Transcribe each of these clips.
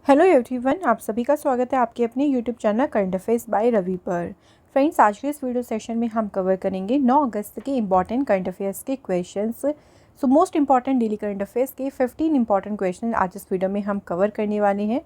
Hello everyone, आप सभी का स्वागत है आपके अपने YouTube channel current affairs by Ravi पर। फ्रेंड्स, आज के इस वीडियो सेशन में हम कवर करेंगे 9 अगस्त के इंपॉर्टेंट करंट अफेयर्स के questions. Most important daily current affairs के 15 इंपॉर्टेंट क्वेश्चन आज इस वीडियो में हम कवर करने वाले हैं।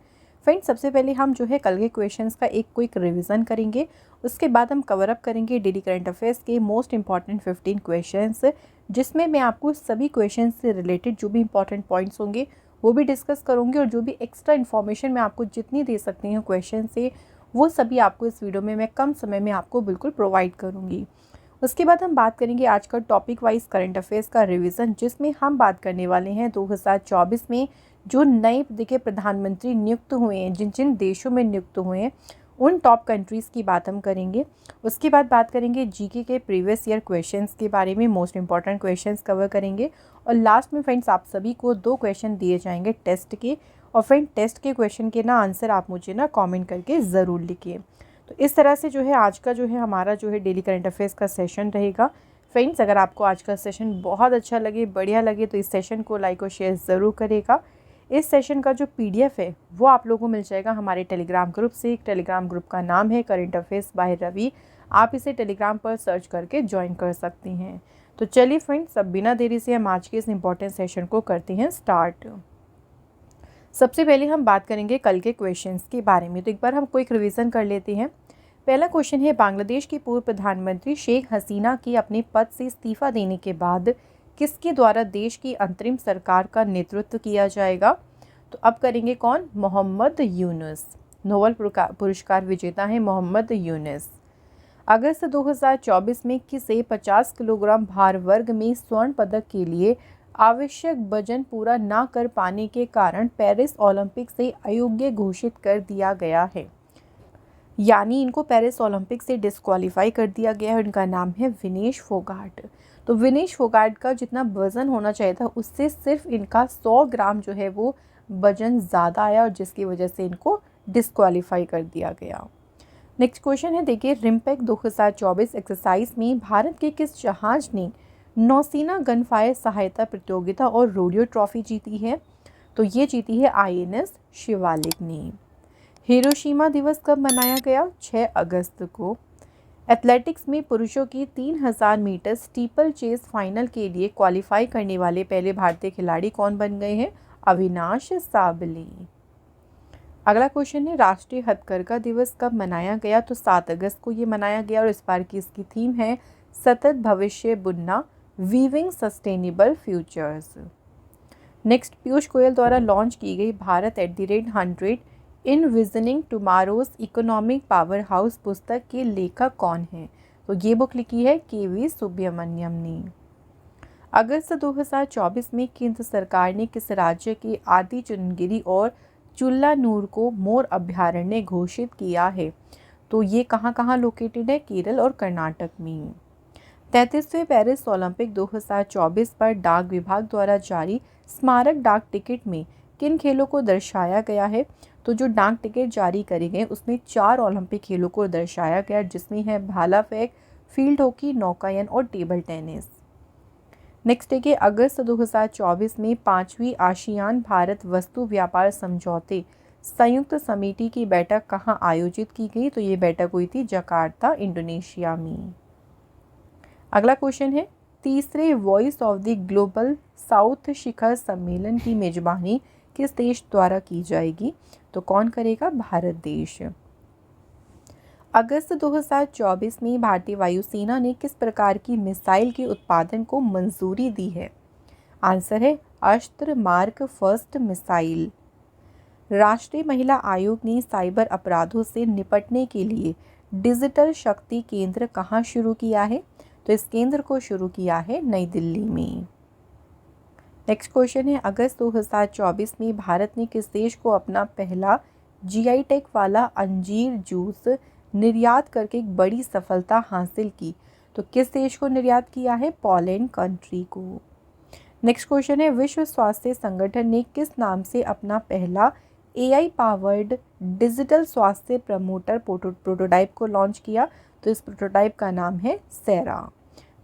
फ्रेंड्स, सबसे पहले हम जो है कल के क्वेश्चंस का एक क्विक रिविज़न करेंगे। उसके बाद हम कवर अप करेंगे डेली करंट अफेयर्स के मोस्ट इंपॉर्टेंट 15 क्वेश्चंस, जिसमें मैं आपको सभी क्वेश्चन से रिलेटेड जो भी इंपॉर्टेंट पॉइंट्स होंगे वो भी डिस्कस करूँगी, और जो भी एक्स्ट्रा इन्फॉर्मेशन मैं आपको जितनी दे सकती हूँ क्वेश्चन से, वो सभी आपको इस वीडियो में मैं कम समय में आपको बिल्कुल प्रोवाइड करूँगी। उसके बाद हम बात करेंगे आज का टॉपिक वाइज करंट अफेयर्स का रिवीजन, जिसमें हम बात करने वाले हैं 2024 में जो नए देखिए प्रधानमंत्री नियुक्त हुए हैं, जिन जिन देशों में नियुक्त हुए हैं उन टॉप कंट्रीज़ की बात हम करेंगे। उसके बाद बात करेंगे जीके के प्रीवियस ईयर क्वेश्चंस के बारे में, मोस्ट इंपॉर्टेंट क्वेश्चंस कवर करेंगे। और लास्ट में फ्रेंड्स, आप सभी को 2 क्वेश्चन दिए जाएंगे टेस्ट के, और फ्रेंड टेस्ट के क्वेश्चन के आंसर आप मुझे कमेंट करके ज़रूर लिखिए। तो इस तरह से जो है आज का जो है हमारा जो है डेली करंट अफेयर्स का सेशन रहेगा। फ्रेंड्स, अगर आपको आज का सेशन बहुत अच्छा लगे, बढ़िया लगे, तो इस सेशन को लाइक और शेयर ज़रूर करेगा। इस सेशन का जो पीडीएफ है वो आप लोगों को मिल जाएगा हमारे टेलीग्राम ग्रुप से। एक टेलीग्राम ग्रुप का नाम है करंट अफेयर्स बाय रवि। आप इसे टेलीग्राम पर सर्च करके ज्वाइन कर सकती हैं। तो चलिए फ्रेंड्स, अब बिना देरी से हम आज के इस इम्पॉर्टेंट सेशन को करते हैं स्टार्ट। सबसे पहले हम बात करेंगे कल के क्वेश्चंस के बारे में। तो एक बार हम क्विक रिवीजन कर लेते हैं। पहला क्वेश्चन है, बांग्लादेश की पूर्व प्रधानमंत्री शेख हसीना की अपने पद से इस्तीफा देने के बाद किसके द्वारा देश की अंतरिम सरकार का नेतृत्व किया जाएगा? तो अब करेंगे कौन? मोहम्मद यूनुस। नोबेल पुरस्कार विजेता है मोहम्मद यूनुस। अगस्त 2024 में किसे 50 किलोग्राम भार वर्ग में स्वर्ण पदक के लिए आवश्यक वजन पूरा न कर पाने के कारण पेरिस ओलंपिक से अयोग्य घोषित कर दिया गया है? यानी इनको पेरिस ओलंपिक से डिस्क्वालीफाई कर दिया गया है। उनका नाम है विनेश फोगाट। तो विनेश फोगाट का जितना वज़न होना चाहिए था उससे सिर्फ इनका 100 ग्राम जो है वो वज़न ज़्यादा आया, और जिसकी वजह से इनको डिस्क्वालीफाई कर दिया गया। नेक्स्ट क्वेश्चन है, देखिए, रिम्पेक 2024 एक्सरसाइज में भारत के किस जहाज ने नौसेना गनफायर सहायता प्रतियोगिता और रोडियो ट्रॉफी जीती है? तो ये जीती है आईएनएस शिवालिक ने। हिरोशिमा दिवस कब मनाया गया? 6 अगस्त को। एथलेटिक्स में पुरुषों की 3000 मीटर स्टीपल चेस फाइनल के लिए क्वालिफाई करने वाले पहले भारतीय खिलाड़ी कौन बन गए हैं? अविनाश साबले। अगला क्वेश्चन है, राष्ट्रीय हथकरघा दिवस कब मनाया गया? तो 7 अगस्त को ये मनाया गया, और इस बार की इसकी थीम है सतत भविष्य बुनना, weaving sustainable futures. Next, Piyush Goyal द्वारा लॉन्च की गई Bharat @100 envisioning tomorrow's economic power house पुस्तक के लेखक कौन हैं? तो ये बुक लिखी है केवी सुब्रमण्यम ने। अगस्त 2024 में केंद्र सरकार ने किस राज्य के आदि चुनगिरी और चुल्लानूर को मोर अभयारण्य घोषित किया है? तो ये कहाँ कहाँ लोकेटेड है? केरल और कर्नाटक में। 33वें पेरिस ओलंपिक 2024 पर डाक विभाग द्वारा जारी स्मारक डाक टिकट में किन खेलों को दर्शाया गया है? तो जो डाक टिकट जारी करे गए उसमें 4 ओलंपिक खेलों को दर्शाया गया, जिसमें है भाला फेंक, फील्ड हॉकी, नौकायन और टेबल टेनिस। नेक्स्ट है कि अगस्त 2024 में 5वीं आसियान भारत वस्तु व्यापार समझौते संयुक्त समिति की बैठक कहाँ आयोजित की गई? तो ये बैठक हुई थी जकार्ता, इंडोनेशिया में। अगला क्वेश्चन है, तीसरे voice of the global south शिखर सम्मेलन की मेजबानी किस देश द्वारा की जाएगी? तो कौन करेगा? भारत देश। अगस्त 2024 में भारतीय वायुसेना ने किस प्रकार की मिसाइल के उत्पादन को मंजूरी दी है? आंसर है अस्त्र मार्क फर्स्ट मिसाइल। राष्ट्रीय महिला आयोग ने साइबर अपराधों से निपटने के लिए डिजिटल शक्ति केंद्र कहाँ शुरू किया है? तो इस केंद्र को शुरू किया है नई दिल्ली में। नेक्स्ट क्वेश्चन है, अगस्त 2024 में भारत ने किस देश को अपना पहला जीआई टैग वाला अंजीर जूस निर्यात करके एक बड़ी सफलता हासिल की? तो किस देश को निर्यात किया है? पोलैंड कंट्री को। नेक्स्ट क्वेश्चन है, विश्व स्वास्थ्य संगठन ने किस नाम से अपना पहला एआई पावर्ड डिजिटल स्वास्थ्य प्रमोटर प्रोटोटाइप को लॉन्च किया? तो इस प्रोटोटाइप का नाम है सेरा।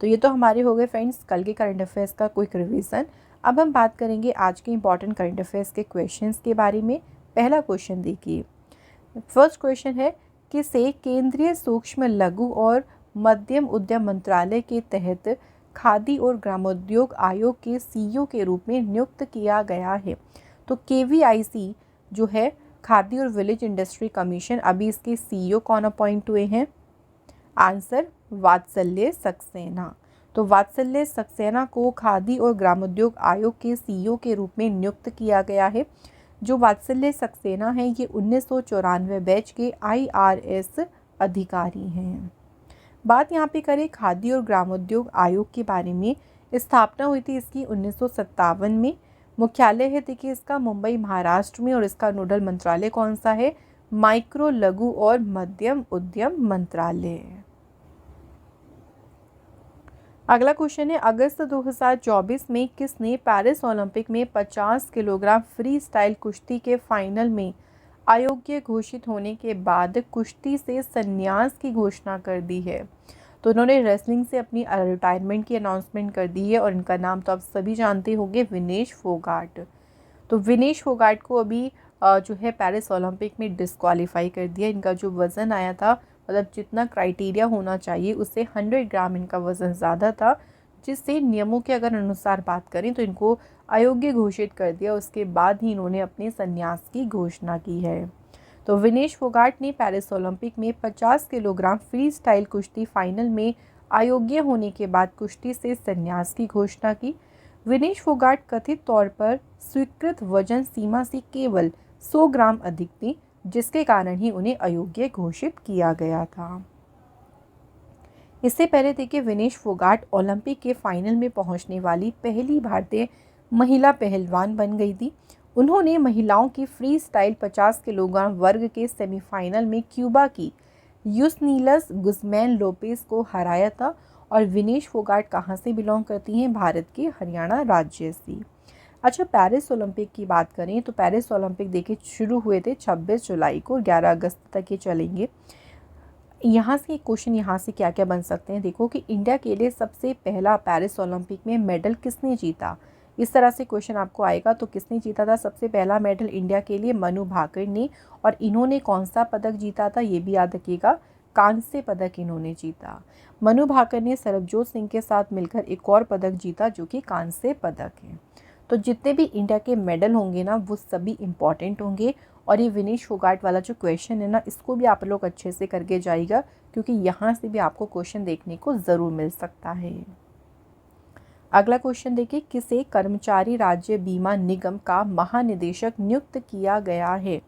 तो ये तो हमारे हो गए फ्रेंड्स कल के करंट अफेयर्स का क्विक रिवीजन। अब हम बात करेंगे आज के इंपॉर्टेंट करंट अफेयर्स के क्वेश्चंस के बारे में। पहला क्वेश्चन देखिए, फर्स्ट क्वेश्चन है किसे केंद्रीय सूक्ष्म लघु और मध्यम उद्यम मंत्रालय के तहत खादी और ग्रामोद्योग आयोग के सीईओ के रूप में नियुक्त किया गया है। तो KVIC जो है खादी और विलेज इंडस्ट्री कमीशन, अभी इसके सीईओ कौन अपॉइंट हुए हैं? आंसर वात्सल्य सक्सेना। तो वात्सल्य सक्सेना को खादी और ग्रामोद्योग आयोग के सीईओ के रूप में नियुक्त किया गया है। जो वात्सल्य सक्सेना है ये 1994 बैच के IRS अधिकारी हैं। बात यहाँ पे करें खादी और ग्रामोद्योग आयोग के बारे में, स्थापना हुई थी इसकी 1957 में। मुख्यालय है देखिए इसका मुंबई महाराष्ट्र में, और इसका नोडल मंत्रालय कौन सा है? माइक्रो लघु और मध्यम उद्यम मंत्रालय। अगला क्वेश्चन है अगस्त 2024 में किसने पेरिस ओलंपिक में 50 किलोग्राम फ्री स्टाइल कुश्ती के फाइनल में अयोग्य घोषित होने के बाद कुश्ती से संन्यास की घोषणा कर दी है? तो उन्होंने रेसलिंग से अपनी रिटायरमेंट की अनाउंसमेंट कर दी है, और इनका नाम तो आप सभी जानते होंगे, विनेश फोगाट। तो विनेश फोगाट को अभी जो है पेरिस ओलंपिक में डिस्क्वालीफाई कर दिया। इनका जो वज़न आया था, मतलब जितना क्राइटेरिया होना चाहिए उससे 100 ग्राम इनका वज़न ज़्यादा था, जिससे नियमों के अगर अनुसार बात करें तो इनको अयोग्य घोषित कर दिया। उसके बाद ही इन्होंने अपने संन्यास की घोषणा की है। तो विनेश फोगाट ने पेरिस ओलंपिक में 50 किलोग्राम फ्री स्टाइल कुश्ती फाइनल में अयोग्य होने के बाद कुश्ती से संन्यास की घोषणा की। विनेश फोगाट कथित तौर पर स्वीकृत वजन सीमा से केवल 100 ग्राम अधिक थी, जिसके कारण ही उन्हें अयोग्य घोषित किया गया था। इससे पहले देखिए विनेश फोगाट ओलंपिक के फाइनल में पहुंचने वाली पहली भारतीय महिला पहलवान बन गई थी। उन्होंने महिलाओं की फ्री स्टाइल 50 किलोग्राम वर्ग के सेमीफाइनल में क्यूबा की यूसनीलस गुज़मैन लोपेस को हराया था। और विनेश फोगाट कहाँ से बिलोंग करती हैं? भारत के हरियाणा राज्य से। अच्छा, पेरिस ओलंपिक की बात करें तो पेरिस ओलंपिक देखिए शुरू हुए थे 26 जुलाई को, 11 अगस्त तक ये चलेंगे। यहाँ से क्वेश्चन यहाँ से क्या क्या बन सकते हैं, देखो कि इंडिया के लिए सबसे पहला पेरिस ओलंपिक में मेडल किसने जीता, इस तरह से क्वेश्चन आपको आएगा। तो किसने जीता था सबसे पहला मेडल इंडिया के लिए? मनु भाकर ने। और इन्होंने कौन सा पदक जीता था ये भी याद रखिएगा, कांस्य पदक इन्होंने जीता। मनु भाकर ने सरबजोत सिंह के साथ मिलकर एक और पदक जीता जो कि कांस्य पदक है। तो जितने भी इंडिया के मेडल होंगे ना वो सभी इंपॉर्टेंट होंगे। और ये विनेश फोगाट वाला जो क्वेश्चन है ना, इसको भी आप लोग अच्छे से करके जाइएगा, क्योंकि यहाँ से भी आपको क्वेश्चन देखने को ज़रूर मिल सकता है। अगला क्वेश्चन देखिए, किसे कर्मचारी राज्य बीमा निगम का महानिदेशक नियुक्त किया गया है?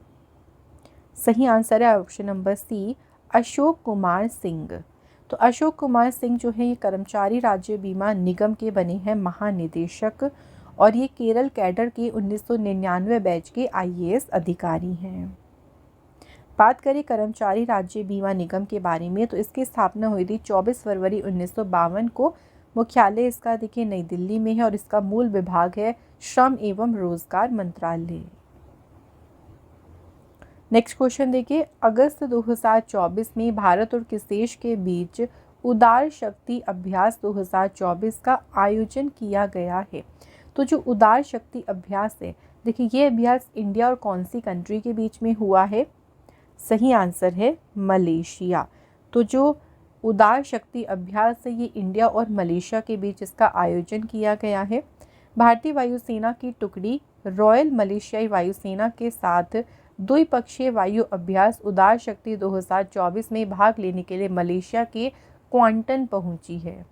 सही आंसर है option number C, Ashok Kumar Singh. तो अशोक कुमार सिंह जो है ये कर्मचारी राज्य बीमा निगम के बने हैं महानिदेशक, और ये केरल कैडर के 1999 बैच के IAS अधिकारी हैं। बात करें कर्मचारी राज्य बीमा निगम के बारे में तो इसकी स्थापना हुई थी 24 फरवरी 1952 को। मुख्यालय इसका देखिए नई दिल्ली में है, और इसका मूल विभाग है श्रम एवं रोजगार मंत्रालय। नेक्स्ट क्वेश्चन देखिए, अगस्त 2024 में भारत और किस देश के बीच उदार शक्ति अभ्यास 2024 का आयोजन किया गया है? तो जो उदार शक्ति अभ्यास है, देखिए ये अभ्यास इंडिया और कौन सी कंट्री के बीच में हुआ है? सही आंसर है मलेशिया। तो जो उदार शक्ति अभ्यास है ये इंडिया और मलेशिया के बीच इसका आयोजन किया गया है। भारतीय वायुसेना की टुकड़ी रॉयल मलेशियाई वायुसेना के साथ द्विपक्षीय वायु अभ्यास उदार शक्ति 2024 में भाग लेने के लिए मलेशिया के क्वांटन पहुंची है।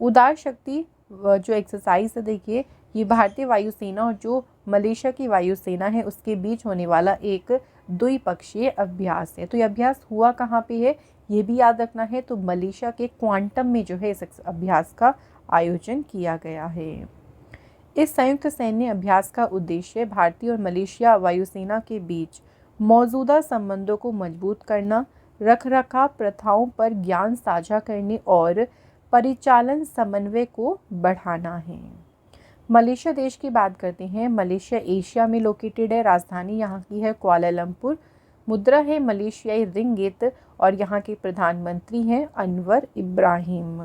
उदार शक्ति जो एक्सरसाइज है देखिए ये भारतीय वायुसेना और जो मलेशिया की वायुसेना है उसके बीच होने वाला एक द्विपक्षीय अभ्यास है। तो ये अभ्यास हुआ कहाँ पे है ये भी याद रखना है। तो मलेशिया के क्वांटम में जो है इस अभ्यास का आयोजन किया गया है। इस संयुक्त सैन्य अभ्यास का उद्देश्य भारतीय और मलेशिया वायुसेना के बीच मौजूदा संबंधों को मजबूत करना, रखरखाव प्रथाओं पर ज्ञान साझा करने और परिचालन समन्वय को बढ़ाना है। मलेशिया देश की बात करते हैं। मलेशिया एशिया में लोकेटेड है। राजधानी यहाँ की है कुआलालंपुर। मुद्रा है मलेशियाई रिंगित और यहाँ के प्रधानमंत्री हैं अनवर इब्राहिम।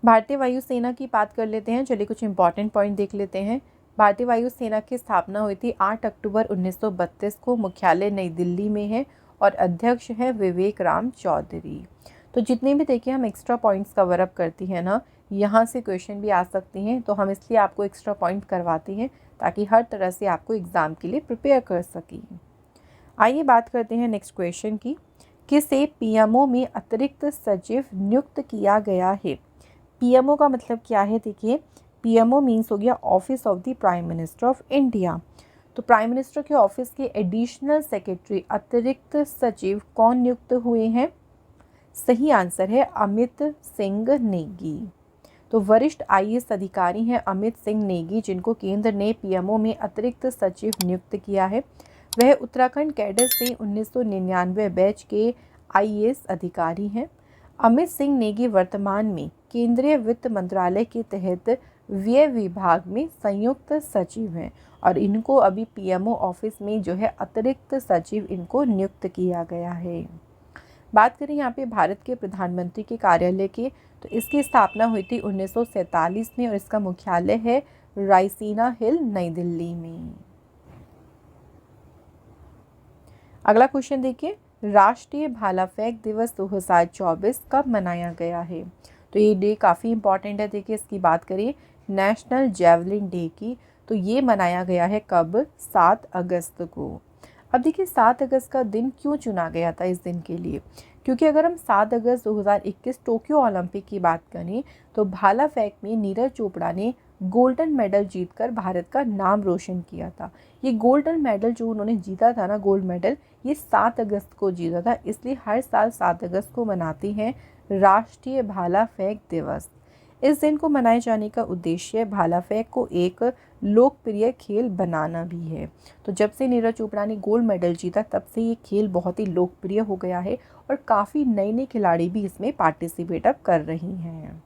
भारतीय वायुसेना की बात कर लेते हैं। चलिए कुछ इंपॉर्टेंट पॉइंट देख लेते हैं। भारतीय वायुसेना की स्थापना हुई थी 8 अक्टूबर 1932 को। मुख्यालय नई दिल्ली में है और अध्यक्ष है विवेक राम चौधरी। तो जितने भी देखिए हम एक्स्ट्रा पॉइंट्स कवर अप करती हैं ना, यहाँ से क्वेश्चन भी आ सकती हैं, तो हम इसलिए आपको एक्स्ट्रा पॉइंट करवाती हैं ताकि हर तरह से आपको एग्ज़ाम के लिए प्रिपेयर कर सकें। आइए बात करते हैं नेक्स्ट क्वेश्चन की। किसे पीएमओ में अतिरिक्त सचिव नियुक्त किया गया है? पीएमओ का मतलब क्या है? देखिए, पीएमओ मीन्स हो गया office of the prime minister of India. तो प्राइम मिनिस्टर के ऑफिस के एडिशनल सेक्रेटरी अतिरिक्त सचिव कौन नियुक्त हुए हैं? सही आंसर है अमित सिंह नेगी। तो वरिष्ठ आईएएस अधिकारी हैं अमित सिंह नेगी, जिनको केंद्र ने पीएमओ में अतिरिक्त सचिव नियुक्त किया है। वह उत्तराखंड कैडर से 1999 बैच के आईएएस अधिकारी हैं। अमित सिंह नेगी वर्तमान में केंद्रीय वित्त मंत्रालय के तहत व्यय विभाग में संयुक्त सचिव हैं और इनको अभी पीएमओ ऑफिस में जो है अतिरिक्त सचिव इनको नियुक्त किया गया है। बात करें यहाँ पे भारत के प्रधानमंत्री के कार्यालय की, तो इसकी स्थापना हुई थी 1947 में और इसका मुख्यालय है रायसीना हिल, नई दिल्ली में। अगला क्वेश्चन देखिए, राष्ट्रीय भाला फेंक दिवस 2024 कब मनाया गया है? तो ये डे काफ़ी इंपॉर्टेंट है। देखिए, इसकी बात करें नेशनल जेवलिन डे की, तो ये मनाया गया है कब? 7 अगस्त को। अब देखिए 7 अगस्त का दिन क्यों चुना गया था इस दिन के लिए? क्योंकि अगर हम 7 अगस्त 2021 टोक्यो ओलंपिक की बात करें तो भाला फेंक में नीरज चोपड़ा ने गोल्डन मेडल जीतकर भारत का नाम रोशन किया था। ये गोल्डन मेडल जो उन्होंने जीता था ना, गोल्ड मेडल, ये 7 अगस्त को जीता था, इसलिए हर साल 7 अगस्त को मनाते हैं राष्ट्रीय भाला फेंक दिवस। इस दिन को मनाए जाने का उद्देश्य भाला फेंक को एक लोकप्रिय खेल बनाना भी है। तो जब से नीरज चोपड़ा ने गोल्ड मेडल जीता तब से ये खेल बहुत ही लोकप्रिय हो गया है और काफ़ी नए नए खिलाड़ी भी इसमें पार्टिसिपेट अब कर रही हैं।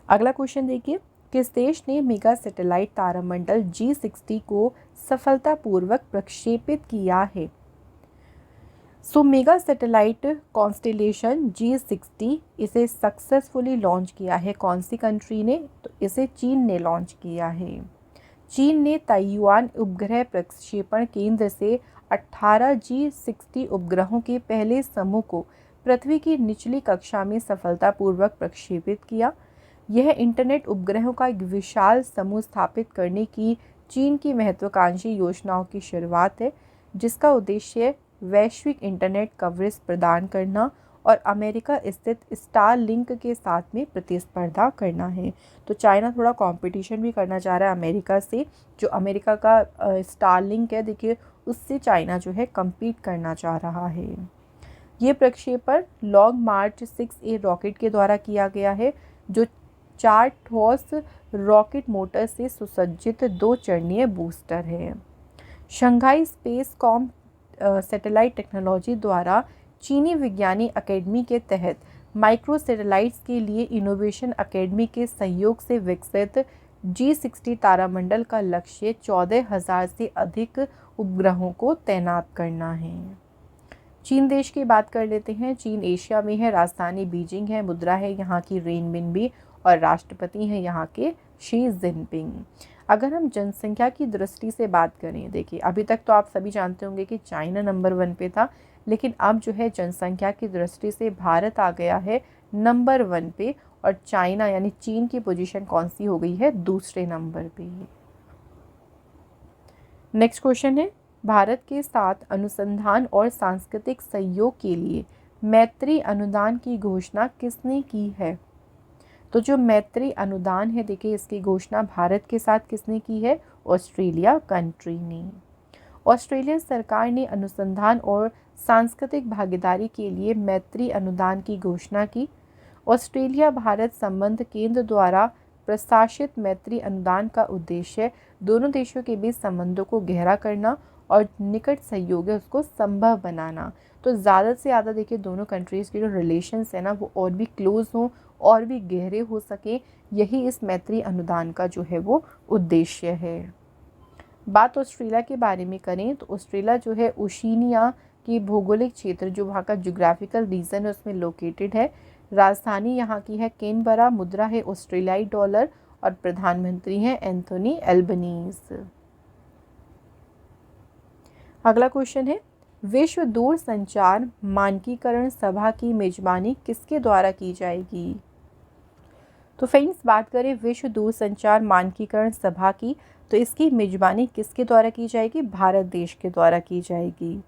अगला क्वेश्चन देखिए, किस देश ने मेगा सैटेलाइट तारामंडल G60 को सफलतापूर्वक प्रक्षेपित किया है? सो मेगा सैटेलाइट कॉन्स्टेलेशन G60 इसे सक्सेसफुली लॉन्च किया है कौन सी कंट्री ने? तो इसे चीन ने लॉन्च किया है। चीन ने ताइवान उपग्रह प्रक्षेपण केंद्र से 18 G60 उपग्रहों के पहले समूह को पृथ्वी की निचली कक्षा में सफलतापूर्वक प्रक्षेपित किया। यह इंटरनेट उपग्रहों का एक विशाल समूह स्थापित करने की चीन की महत्वाकांक्षी योजनाओं की शुरुआत है, जिसका उद्देश्य वैश्विक इंटरनेट कवरेज प्रदान करना और अमेरिका स्थित स्टारलिंक के साथ में प्रतिस्पर्धा करना है। तो चाइना थोड़ा कंपटीशन भी करना चाह रहा है अमेरिका से। जो अमेरिका का स्टारलिंक है, देखिए उससे चाइना जो है compete करना चाह रहा है। ये प्रक्षेपण लॉन्ग मार्च 6A रॉकेट के द्वारा किया गया है, जो 4 ठोस रॉकेट मोटर से सुसज्जित 2 चरणीय बूस्टर है। Shanghai space com satellite technology द्वारा चीनी विज्ञानी अकेडमी के तहत माइक्रो सैटेलाइट्स के लिए इनोवेशन अकेडमी के सहयोग से विकसित G60 तारामंडल का लक्ष्य 14,000 से अधिक उपग्रहों को तैनात करना है। चीन देश की बात कर लेते हैं। चीन एशिया में है, राजधानी बीजिंग है, मुद्रा है यहाँ की रेनबिनबी और राष्ट्रपति हैं यहाँ के शी जिनपिंग। अगर हम जनसंख्या की दृष्टि से बात करें, देखिए अभी तक तो आप सभी जानते होंगे कि चाइना नंबर 1 पे था, लेकिन अब जो है जनसंख्या की दृष्टि से भारत आ गया है नंबर 1 पे और चाइना यानी चीन की पोजीशन कौन सी हो गई है? दूसरे नंबर पे। नेक्स्ट क्वेश्चन है, भारत के साथ अनुसंधान और सांस्कृतिक सहयोग के लिए मैत्री अनुदान की घोषणा किसने की है? तो जो मैत्री अनुदान है, देखिए इसकी घोषणा भारत के साथ किसने की है? ऑस्ट्रेलिया कंट्री ने। ऑस्ट्रेलिया सरकार ने अनुसंधान और सांस्कृतिक भागीदारी के लिए मैत्री अनुदान की घोषणा की। ऑस्ट्रेलिया भारत संबंध केंद्र द्वारा प्रशासित मैत्री अनुदान का उद्देश्य दोनों देशों के बीच संबंधों को गहरा करना और निकट सहयोग है उसको संभव बनाना। तो ज़्यादा से ज़्यादा देखिए दोनों कंट्रीज़ के जो रिलेशंस है ना वो और भी क्लोज हों और भी गहरे हो सके, यही इस मैत्री अनुदान का जो है वो उद्देश्य है। बात ऑस्ट्रेलिया के बारे में करें तो ऑस्ट्रेलिया जो है ओशिनिया की भौगोलिक क्षेत्र, जो वहाँ का जोग्राफिकल रीजन है उसमें लोकेटेड है। राजधानी यहाँ की है कैनबरा, मुद्रा है ऑस्ट्रेलियाई डॉलर और प्रधानमंत्री हैं एंथोनी एल्बनीज। अगला क्वेश्चन है, विश्व दूरसंचार मानकीकरण सभा की मेजबानी किसके द्वारा की जाएगी? तो फ्रेंड्स, बात करें विश्व दूरसंचार मानकीकरण सभा की, तो इसकी मेजबानी किसके द्वारा की जाएगी? भारत देश के द्वारा की जाएगी।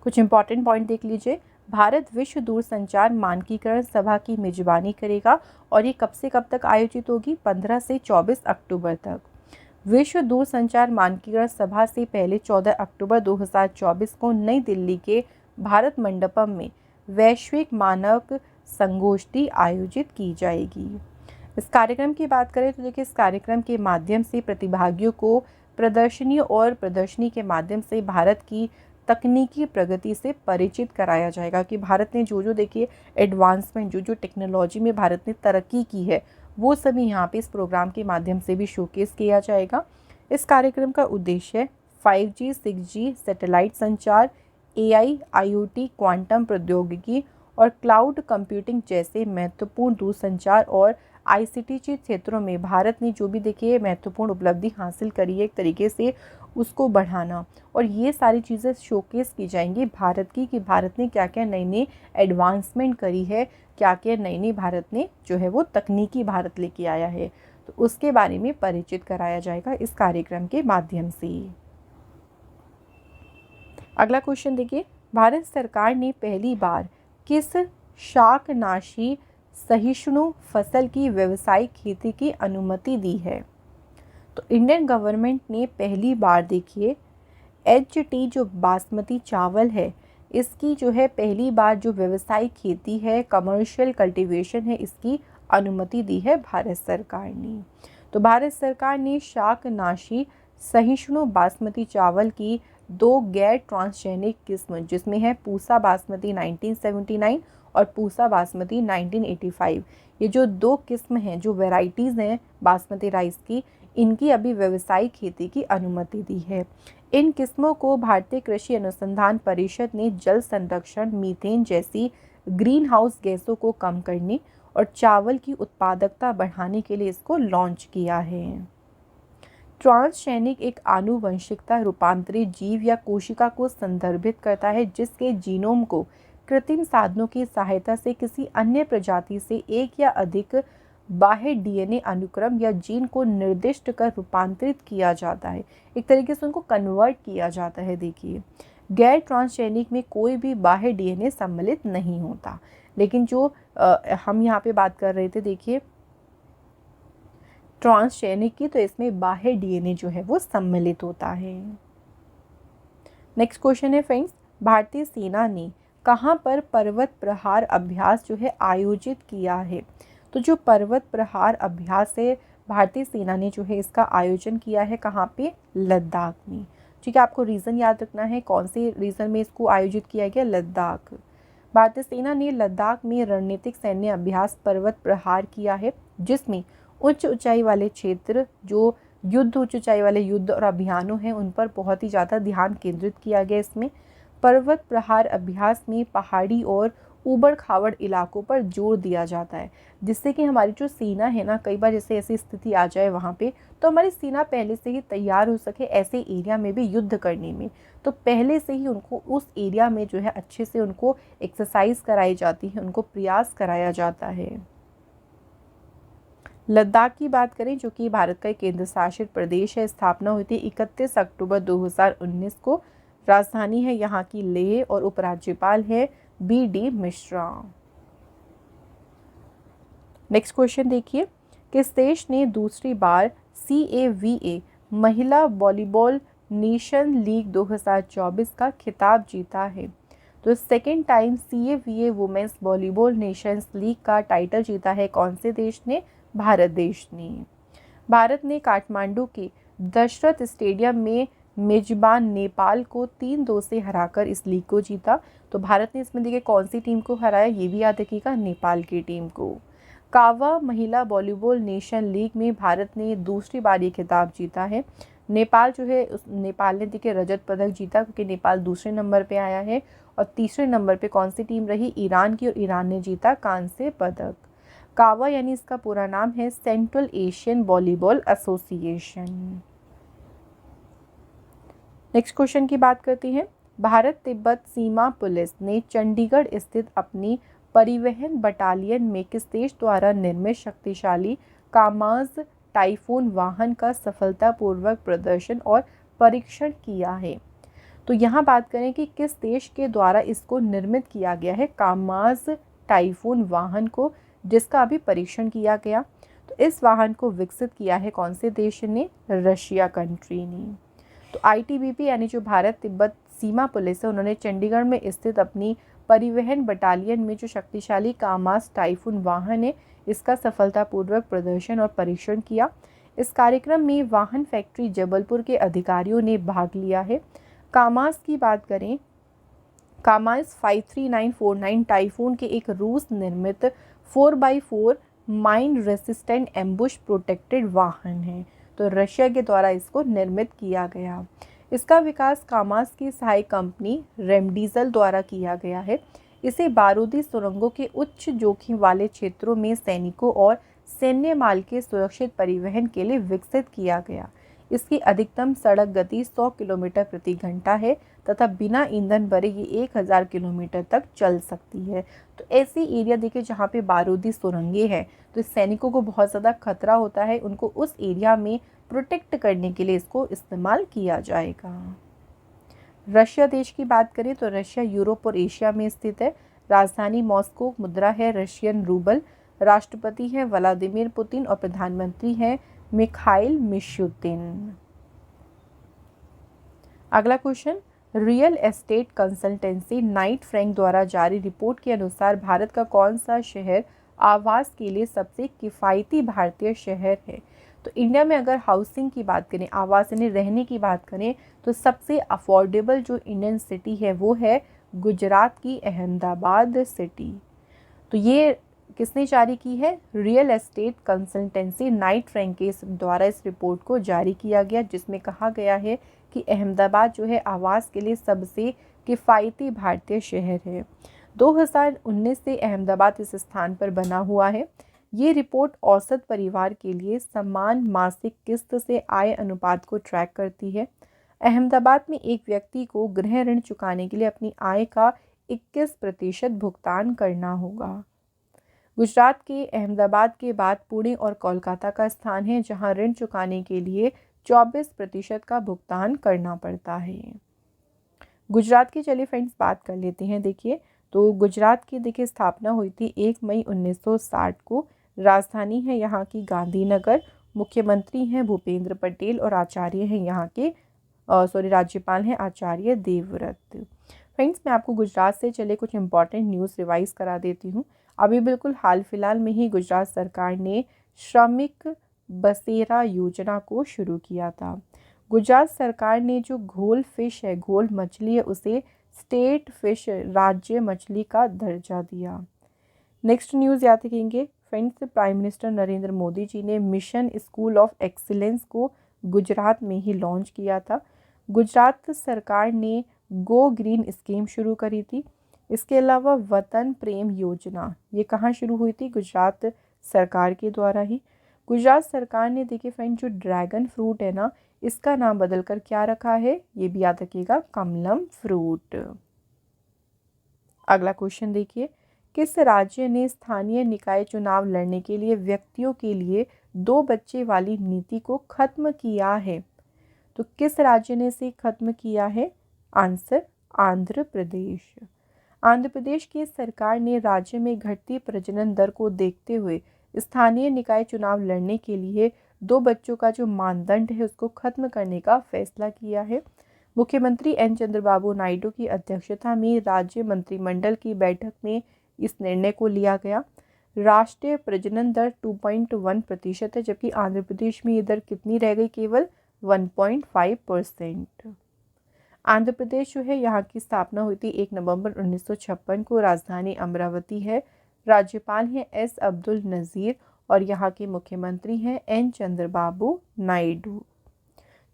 कुछ इंपॉर्टेंट पॉइंट देख लीजिए। भारत विश्व दूरसंचार मानकीकरण सभा की मेजबानी करेगा और ये कब से कब तक आयोजित होगी? 15 से 24 अक्टूबर तक। विश्व दूरसंचार मानकीकरण सभा से पहले 14 अक्टूबर 2024 को नई दिल्ली के भारत मंडपम में वैश्विक मानक संगोष्ठी आयोजित की जाएगी। इस कार्यक्रम की बात करें तो देखिए, इस कार्यक्रम के माध्यम से प्रतिभागियों को प्रदर्शनी और प्रदर्शनी के माध्यम से भारत की तकनीकी प्रगति से परिचित कराया जाएगा कि भारत ने जो देखिए एडवांसमेंट, जो टेक्नोलॉजी में भारत ने तरक्की की है, वो सभी यहाँ पे इस प्रोग्राम के माध्यम से भी शोकेस किया जाएगा। इस कार्यक्रम का उद्देश्य 5G, 6G सैटेलाइट संचार, AI, IoT, क्वांटम प्रौद्योगिकी और क्लाउड कंप्यूटिंग जैसे महत्वपूर्ण दूरसंचार और ICT क्षेत्रों में भारत ने जो भी देखिए महत्वपूर्ण उपलब्धि हासिल करी है, एक तरीके से उसको बढ़ाना, और ये सारी चीज़ें शोकेस की जाएंगी भारत की कि भारत ने क्या क्या नई नई एडवांसमेंट करी है, क्या क्या नई नई भारत ने जो है वो तकनीकी भारत लेके आया है, तो उसके बारे में परिचित कराया जाएगा इस कार्यक्रम के माध्यम से। अगला क्वेश्चन देखिए, भारत सरकार ने पहली बार किस शाकनाशी सहिष्णु फसल की व्यावसायिक खेती की अनुमति दी है? तो इंडियन गवर्नमेंट ने पहली बार देखिए HT जो बासमती चावल है, इसकी जो है पहली बार जो व्यावसायिक खेती है, कमर्शियल कल्टीवेशन है, इसकी अनुमति दी है भारत सरकार ने। तो भारत सरकार ने शाकनाशी सहिष्णु बासमती चावल की 2 गैर ट्रांसजेनिक किस्म, जिसमें है पूसा बासमती 1979 और पूसा बासमती 1985, ये जो 2 किस्म हैं, जो वेराइटीज़ हैं बासमती राइस की, इनकी अभी व्यावसायिक खेती की अनुमति दी है। इन किस्मों को भारतीय कृषि अनुसंधान परिषद ने जल संरक्षण, मीथेन जैसी ग्रीन हाउस गैसों को कम करने और चावल की उत्पादकता बढ़ाने के लिए इसको लॉन्च किया है। ट्रांसजेनिक एक आनुवंशिकता रूपांतरित जीव या कोशिका को संदर्भित करता है जिसके जीनोम को कृत्रिम साधनों की सहायता से किसी अन्य प्रजाति से एक या अधिक बाह्य DNA अनुक्रम या जीन को निर्दिष्ट कर रूपांतरित किया जाता है, एक तरीके से उनको कन्वर्ट किया जाता है। देखिए, गैर ट्रांसजेनिक में कोई भी बाह्य DNA सम्मिलित नहीं होता, लेकिन जो हम यहाँ पे बात कर रहे थे देखिए ट्रांसजेनिक की, तो इसमें बाह्य DNA जो है वो सम्मिलित होता है। नेक्स्ट क्वेश्चन है फ्रेंड्स, भारतीय सेना ने कहाँ पर पर्वत प्रहार अभ्यास जो है आयोजित किया है? तो जो पर्वत प्रहार अभ्यास है, भारतीय सेना ने जो है इसका आयोजन किया है कहाँ पे? लद्दाख में। ठीक है, आपको रीज़न याद रखना है, कौन से रीजन में इसको आयोजित किया गया? लद्दाख। भारतीय सेना ने लद्दाख में रणनीतिक सैन्य अभ्यास पर्वत प्रहार किया है, जिसमें उच्च ऊंचाई वाले क्षेत्र, जो उच्च ऊंचाई वाले युद्ध और अभियानों हैं, उन पर बहुत ही ज़्यादा ध्यान केंद्रित किया गया। इसमें पर्वत प्रहार अभ्यास में पहाड़ी और ऊबड़ खाबड़ इलाकों पर जोर दिया जाता है, जिससे कि हमारी जो सेना है ना, कई बार जैसे ऐसी स्थिति आ जाए वहाँ पे, तो हमारी सेना पहले से ही तैयार हो सके ऐसे एरिया में भी युद्ध करने में। तो पहले से ही उनको उस एरिया में जो है अच्छे से उनको एक्सरसाइज कराई जाती है, उनको प्रयास कराया जाता है। लद्दाख की बात करें, जो कि भारत का एक केंद्र शासित प्रदेश है, स्थापना हुई थी 31 अक्टूबर 2019 को। राजधानी है यहाँ की लेह और उपराज्यपाल है BD मिश्रा। नेक्स्ट क्वेश्चन देखिए, किस देश ने दूसरी बार CAVA महिला वॉलीबॉल नेशन लीग 2024 का खिताब जीता है? तो second time CAVA women's volleyball nations league का टाइटल जीता है कौन से देश ने? भारत देश ने। भारत ने काठमांडू के दशरथ स्टेडियम में मेजबान नेपाल को 3-2 से हराकर इस लीग को जीता। तो भारत ने इसमें देखिए कौन सी टीम को हराया, ये भी याद रखिएगा, नेपाल की टीम को। कावा महिला वॉलीबॉल नेशन लीग में भारत ने दूसरी बार ये खिताब जीता है। नेपाल जो है, नेपाल ने देखिए रजत पदक जीता, क्योंकि नेपाल दूसरे नंबर पे आया है। और तीसरे नंबर पे कौन सी टीम रही? ईरान की, और ईरान ने जीता कांस्य पदक। कावा यानी इसका पूरा नाम है central Asian volleyball association. Next question की बात करते हैं। भारत तिब्बत सीमा पुलिस ने चंडीगढ़ स्थित अपनी परिवहन बटालियन में किस देश द्वारा निर्मित शक्तिशाली कामाज टाइफून वाहन का सफलतापूर्वक प्रदर्शन और परीक्षण किया है? तो यहाँ बात करें कि किस देश के द्वारा इसको निर्मित किया गया है कामाज टाइफून वाहन को, जिसका अभी परीक्षण किया गया। तो इस वाहन को विकसित किया है कौन से देश ने? रशिया कंट्री ने। तो आईटीबीपी यानी जो भारत तिब्बत सीमा पुलिस है, उन्होंने चंडीगढ़ में स्थित अपनी परिवहन बटालियन में जो शक्तिशाली कामाज टाइफून वाहन है, इसका सफलतापूर्वक प्रदर्शन और परीक्षण किया। इस कार्यक्रम में वाहन फैक्ट्री जबलपुर के अधिकारियों ने भाग लिया है। कामाज की बात करें, कामाज 53949 टाइफून के एक रूस निर्मित 4x4 mine resistant ambush protected वाहन है। तो रशिया के द्वारा इसको निर्मित किया गया। इसका विकास कामाज की सहायक कंपनी रेमडीजल द्वारा किया गया है। इसे बारूदी सुरंगों के उच्च जोखिम वाले क्षेत्रों में सैनिकों और सैन्य माल के सुरक्षित परिवहन के लिए विकसित किया गया। इसकी अधिकतम सड़क गति 100 किलोमीटर प्रति घंटा है तथा बिना ईंधन भरे ये 1000 किलोमीटर तक चल सकती है। तो ऐसी एरिया देखिए जहाँ पे बारूदी सुरंगें हैं, तो सैनिकों को बहुत ज़्यादा खतरा होता है, उनको उस एरिया में प्रोटेक्ट करने के लिए इसको इस्तेमाल किया जाएगा। रशिया देश की बात करें तो रशिया यूरोप और एशिया में स्थित है। राजधानी मॉस्को, मुद्रा है रशियन रूबल, राष्ट्रपति है व्लादिमीर पुतिन और प्रधानमंत्री हैं मिखाइल मिशुतिन। अगला question, real estate consultancy Knight Frank द्वारा जारी रिपोर्ट के अनुसार भारत का कौन सा शहर आवास के लिए सबसे किफ़ायती भारतीय शहर है? तो इंडिया में अगर हाउसिंग की बात करें, आवास यानी रहने की बात करें, तो सबसे अफोर्डेबल जो इंडियन सिटी है वो है गुजरात की अहमदाबाद सिटी। तो ये किसने जारी की है? Real estate consultancy Knight Frank के द्वारा इस रिपोर्ट को जारी किया गया, जिसमें कहा गया है कि अहमदाबाद जो है आवास के लिए सबसे किफ़ायती भारतीय शहर है। 2019 से अहमदाबाद इस स्थान पर बना हुआ है। ये रिपोर्ट औसत परिवार के लिए समान मासिक किस्त से आय अनुपात को ट्रैक करती है। अहमदाबाद में एक व्यक्ति को गृह ऋण चुकाने के लिए अपनी आय का 21% भुगतान करना होगा। गुजरात के अहमदाबाद के बाद पुणे और कोलकाता का स्थान है, जहां ऋण चुकाने के लिए 24% का भुगतान करना पड़ता है। गुजरात की चलिए फ्रेंड्स बात कर लेते हैं। देखिए, तो गुजरात की देखिए स्थापना हुई थी 1 मई 1960 को। राजधानी है यहाँ की गांधीनगर, मुख्यमंत्री हैं भूपेंद्र पटेल और आचार्य हैं यहाँ के राज्यपाल हैं आचार्य देवव्रत। फ्रेंड्स, मैं आपको गुजरात से चले कुछ इंपॉर्टेंट न्यूज़ रिवाइज करा देती हूँ। अभी बिल्कुल हाल फिलहाल में ही गुजरात सरकार ने श्रमिक बसेरा योजना को शुरू किया था। गुजरात सरकार ने जो घोल फिश है, घोल मछली है, उसे स्टेट फिश राज्य मछली का दर्जा दिया। नेक्स्ट न्यूज़ याद रखेंगे friends, prime minister Narendra Modi ji ने मिशन स्कूल ऑफ एक्सीलेंस को गुजरात में ही लॉन्च किया था। गुजरात सरकार ने गो ग्रीन स्कीम शुरू करी थी। इसके अलावा वतन प्रेम योजना, ये कहाँ शुरू हुई थी? गुजरात सरकार के द्वारा ही। गुजरात सरकार ने देखिए फ्रेंड जो ड्रैगन फ्रूट है ना, इसका नाम बदलकर क्या रखा है? ये भी याद रखिएगा, कमलम फ्रूट। अगला क्वेश्चन देखिए, किस राज्य ने स्थानीय निकाय चुनाव लड़ने के लिए व्यक्तियों के लिए 2 बच्चे वाली नीति को खत्म किया है? तो किस राज्य ने इसे खत्म किया है? आंसर, आंध्र प्रदेश। आंध्र प्रदेश की सरकार ने राज्य में घटती प्रजनन दर को देखते हुए स्थानीय निकाय चुनाव लड़ने के लिए 2 बच्चों का जो मानदंड है उसको खत्म करने का फैसला किया है। मुख्यमंत्री एन चंद्रबाबू नायडू की अध्यक्षता में राज्य मंत्रिमंडल की बैठक में इस निर्णय को लिया गया। राष्ट्रीय प्रजनन दर 2.1% है, जबकि आंध्र प्रदेश में ये दर कितनी रह गई? केवल 1.5%। आंध्र प्रदेश जो है यहाँ की स्थापना हुई थी 1 नवंबर 1956 को। राजधानी अमरावती है। राज्यपाल हैं एस अब्दुल नज़ीर और यहाँ के मुख्यमंत्री हैं एन चंद्रबाबू नायडू।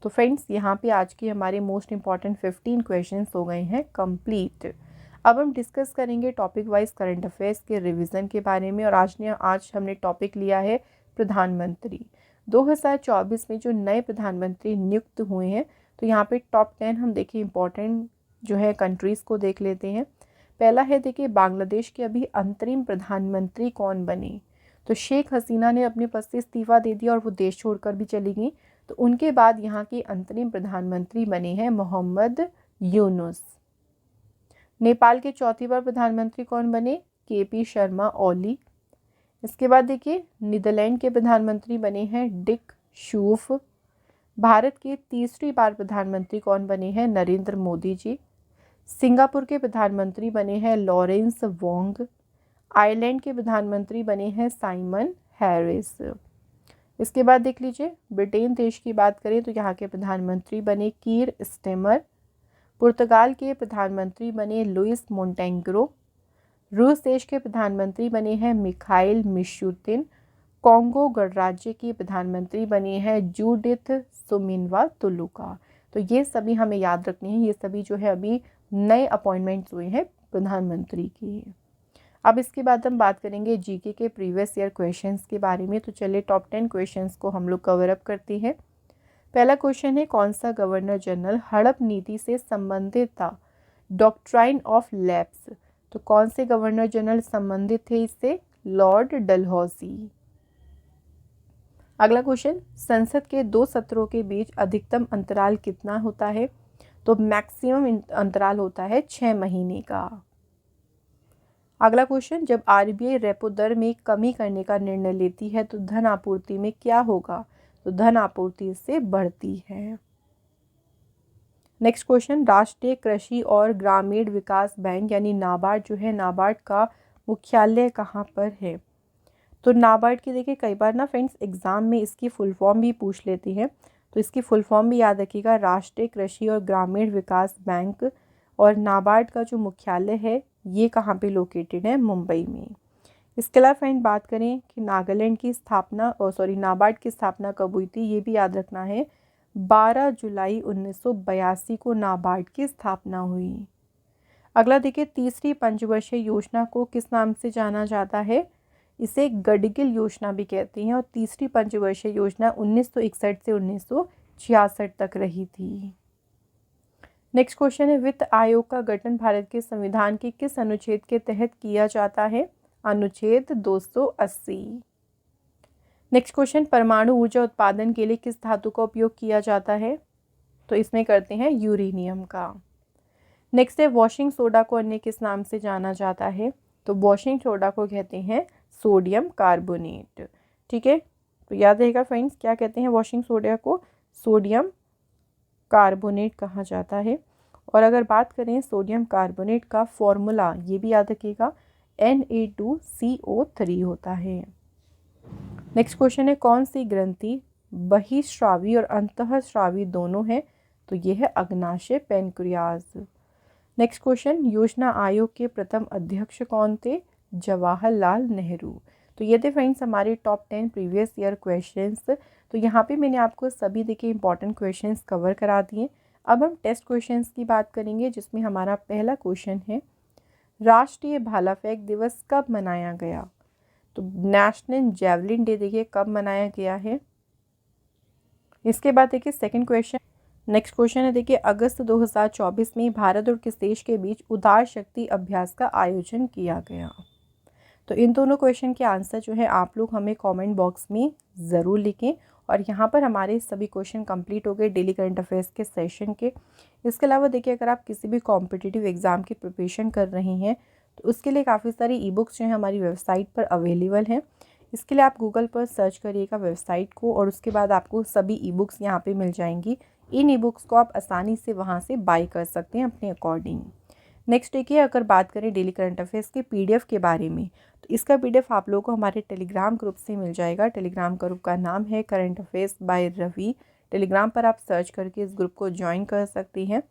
तो फ्रेंड्स, यहाँ पे आज के हमारे मोस्ट इम्पॉर्टेंट 15 क्वेश्चंस हो गए हैं कंप्लीट। अब हम डिस्कस करेंगे टॉपिक वाइज करंट अफेयर्स के रिवीजन के बारे में। और आज हमने टॉपिक लिया है प्रधानमंत्री। 2024 में जो नए प्रधानमंत्री नियुक्त हुए हैं, तो यहाँ पे टॉप 10 हम देखिए इंपॉर्टेंट जो है कंट्रीज़ को देख लेते हैं। पहला है देखिए बांग्लादेश के अभी अंतरिम प्रधानमंत्री कौन बने, तो शेख हसीना ने अपने पद से इस्तीफा दे दिया और वो देश छोड़कर भी चली गई। तो उनके बाद यहाँ के अंतरिम प्रधानमंत्री बने हैं मोहम्मद यूनुस। नेपाल के चौथी बार प्रधानमंत्री कौन बने, केपी शर्मा ओली। इसके बाद देखिए नीदरलैंड के प्रधानमंत्री बने हैं डिक शूफ। भारत के तीसरी बार प्रधानमंत्री कौन बने हैं, नरेंद्र मोदी जी। सिंगापुर के प्रधानमंत्री बने हैं लॉरेंस वोंग। आयरलैंड के प्रधानमंत्री बने हैं साइमन हैरिस। इसके बाद देख लीजिए ब्रिटेन देश की बात करें तो यहाँ के प्रधानमंत्री बने कीर स्टेमर। पुर्तगाल के प्रधानमंत्री बने लुइस मोंटेग्रो। रूस देश के प्रधानमंत्री बने हैं मिखाइल मिशुतिन। कॉन्गो गणराज्य की प्रधानमंत्री बनी है जूडिथ सुमिनवा तुलुका। तो ये सभी हमें याद रखने हैं, ये सभी जो है अभी नए अपॉइंटमेंट्स हुए हैं प्रधानमंत्री की। अब इसके बाद हम बात करेंगे जीके के प्रीवियस ईयर क्वेश्चंस के बारे में। तो चलिए टॉप 10 क्वेश्चंस को हम लोग कवर अप करते हैं। पहला क्वेश्चन है, कौन सा गवर्नर जनरल हड़प नीति से संबंधित था, डॉक्ट्राइन ऑफ लैप्स। तो कौन से गवर्नर जनरल संबंधित थे इससे, लॉर्ड डलहौजी। अगला क्वेश्चन, संसद के 2 सत्रों के बीच अधिकतम अंतराल कितना होता है, तो मैक्सिमम अंतराल होता है 6 महीने का। अगला क्वेश्चन, जब आरबीआई रेपो दर में कमी करने का निर्णय लेती है तो धन आपूर्ति में क्या होगा, तो धन आपूर्ति इससे बढ़ती है। नेक्स्ट क्वेश्चन, राष्ट्रीय कृषि और ग्रामीण विकास बैंक यानी नाबार्ड जो है, नाबार्ड का मुख्यालय कहाँ पर है। तो नाबार्ड की देखिए कई बार ना फ्रेंड्स एग्जाम में इसकी फुल फॉर्म भी पूछ लेती है, तो इसकी फुल फॉर्म भी याद रखिएगा, राष्ट्रीय कृषि और ग्रामीण विकास बैंक। और नाबार्ड का जो मुख्यालय है ये कहाँ पे लोकेटेड है, मुंबई में। इसके अलावा फ्रेंड बात करें कि नागालैंड की स्थापना नाबार्ड की स्थापना कब हुई थी, ये भी याद रखना है, 12 जुलाई 1982 को नाबार्ड की स्थापना हुई। अगला देखिए, तीसरी पंचवर्षीय योजना को किस नाम से जाना जाता है, इसे गडगिल योजना भी कहते हैं। और तीसरी पंचवर्षीय योजना 1961 से 1966 तक रही थी। नेक्स्ट क्वेश्चन है, वित्त आयोग का गठन भारत के संविधान के किस अनुच्छेद के तहत किया जाता है, अनुच्छेद 280। नेक्स्ट क्वेश्चन, परमाणु ऊर्जा उत्पादन के लिए किस धातु का उपयोग किया जाता है, तो इसमें करते हैं यूरेनियम का। नेक्स्ट है, वॉशिंग सोडा को अन्य किस नाम से जाना जाता है, तो वॉशिंग सोडा को कहते हैं सोडियम कार्बोनेट। ठीक है, तो याद रहेगा फ्रेंड्स, क्या कहते हैं वॉशिंग सोडा को, सोडियम कार्बोनेट कहा जाता है। और अगर बात करें सोडियम कार्बोनेट का फॉर्मूला, ये भी याद रखिएगा, Na2CO3 होता है। नेक्स्ट क्वेश्चन है, कौन सी ग्रंथि बहिस्रावी और अंतःस्रावी दोनों है, तो ये है अग्नाशय पैनक्रियाज। नेक्स्ट क्वेश्चन, योजना आयोग के प्रथम अध्यक्ष कौन थे, जवाहरलाल नेहरू। तो ये थे फ्रेंड्स हमारे टॉप 10 प्रीवियस ईयर क्वेश्चंस। तो यहाँ पे मैंने आपको सभी देखिए इंपॉर्टेंट क्वेश्चंस कवर करा दिए। अब हम टेस्ट क्वेश्चंस की बात करेंगे, जिसमें हमारा पहला क्वेश्चन है, राष्ट्रीय भाला फेंक दिवस कब मनाया गया, तो नेशनल जेवलिन डे देखिए कब मनाया गया है। इसके बाद देखिए सेकंड क्वेश्चन, नेक्स्ट क्वेश्चन है देखिए, अगस्त 2024 में भारत और किस देश के बीच उदार शक्ति अभ्यास का आयोजन किया गया। तो इन दोनों क्वेश्चन के आंसर जो है आप लोग हमें कमेंट बॉक्स में ज़रूर लिखें। और यहाँ पर हमारे सभी क्वेश्चन कंप्लीट हो गए डेली करंट अफेयर्स के सेशन के। इसके अलावा देखिए, अगर आप किसी भी कॉम्पिटिटिव एग्ज़ाम की प्रिपरेशन कर रही हैं तो उसके लिए काफ़ी सारी ई बुक्स जो हैं हमारी वेबसाइट पर अवेलेबल हैं। इसके लिए आप गूगल पर सर्च करिएगा वेबसाइट को, और उसके बाद आपको सभी ई बुक्स यहाँ पर मिल जाएंगी। इन ई बुक्स को आप आसानी से वहाँ से बाई कर सकते हैं अपने अकॉर्डिंग। नेक्स्ट देखिए, अगर बात करें डेली करंट अफेयर्स के पीडीएफ के बारे में, तो इसका पीडीएफ आप लोगों को हमारे टेलीग्राम ग्रुप से मिल जाएगा। टेलीग्राम ग्रुप का नाम है current affairs by Ravi. Telegram पर आप सर्च करके इस ग्रुप को ज्वाइन कर सकती हैं।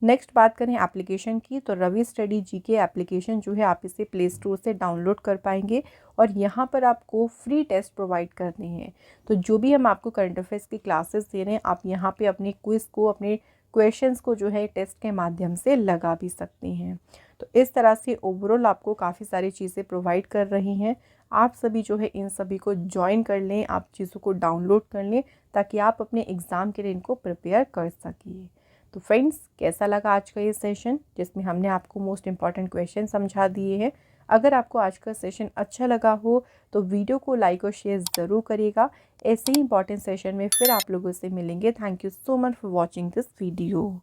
नेक्स्ट बात करें एप्लीकेशन की, तो रवि स्टडी जीके एप्लीकेशन जो है आप इसे प्ले स्टोर से डाउनलोड कर पाएंगे, और यहाँ पर आपको फ्री टेस्ट प्रोवाइड करने हैं। तो जो भी हम आपको करंट अफेयर्स की क्लासेस दे रहे हैं, आप यहाँ पे अपने क्विज़ को, अपने क्वेश्चंस को जो है टेस्ट के माध्यम से लगा भी सकते हैं। तो इस तरह से ओवरऑल आपको काफ़ी सारी चीज़ें प्रोवाइड कर रही हैं। आप सभी जो है इन सभी को ज्वाइन कर लें, आप चीज़ों को डाउनलोड कर लें ताकि आप अपने एग्ज़ाम के लिए इनको प्रिपेयर कर सकिए। तो फ्रेंड्स, कैसा लगा आज का ये सेशन जिसमें हमने आपको मोस्ट इम्पॉर्टेंट क्वेश्चन समझा दिए हैं। अगर आपको आज का सेशन अच्छा लगा हो तो वीडियो को लाइक और शेयर ज़रूर करिएगा। ऐसे ही इंपॉर्टेंट सेशन में फिर आप लोगों से मिलेंगे। Thank you so much for watching this video.